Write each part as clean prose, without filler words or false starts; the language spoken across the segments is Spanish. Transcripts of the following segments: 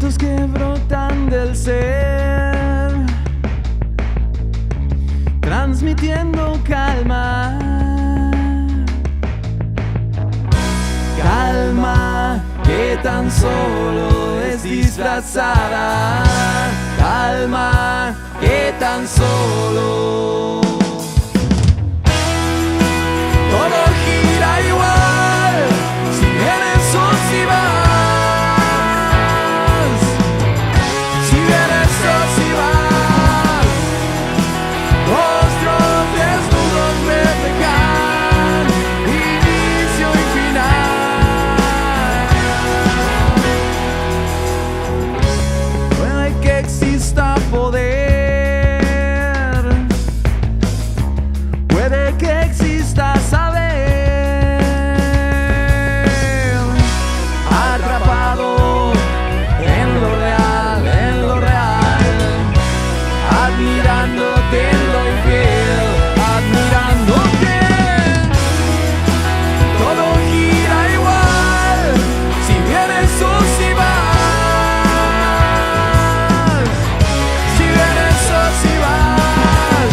Besos que brotan del ser, transmitiendo calma. Calma que tan solo es disfrazada. Calma que tan solo todo gira igual, si vienes o si vas, si vienes o si vas. Rostros desnudos reflejan inicio y final. Puede que exista poder, puede que exista saber. Atrapado en lo real, admirándote en lo infiel, admirándote. Todo gira igual, si vienes o si vas, si vienes o si vas.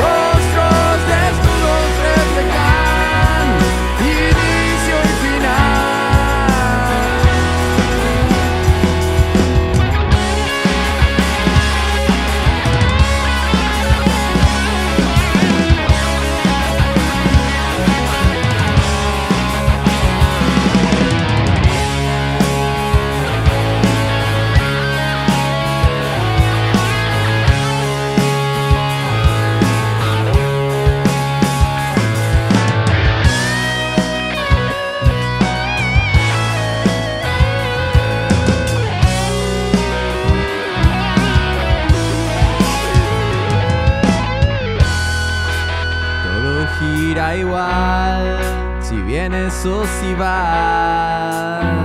Rostros desnudos reflejan inicio y final. Todo gira igual, si vienes o si vas.